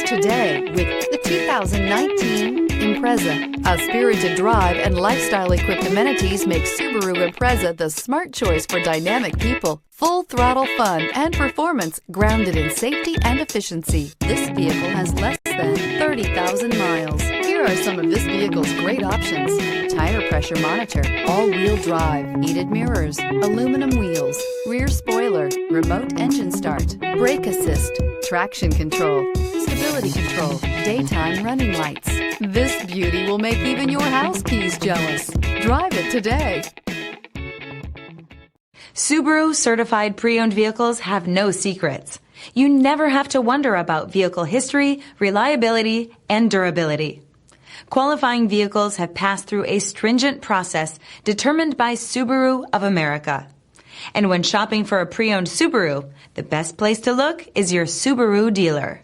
today with the 2019 Impreza. A spirited drive and lifestyle-equipped amenities make Subaru Impreza the smart choice for dynamic people. Full throttle fun and performance grounded in safety and efficiency. This vehicle has less than 30,000 miles. Here are some of this vehicle's great options: tire pressure monitor, all-wheel drive, heated mirrors, aluminum wheels, rear spoiler, remote engine start, brake assist, traction control, stability control, daytime running lights. This beauty will make even your house keys jealous. Drive it today. Subaru certified pre-owned vehicles have no secrets. You never have to wonder about vehicle history, reliability, and durability. Qualifying vehicles have passed through a stringent process determined by Subaru of America. And when shopping for a pre-owned Subaru, the best place to look is your Subaru dealer.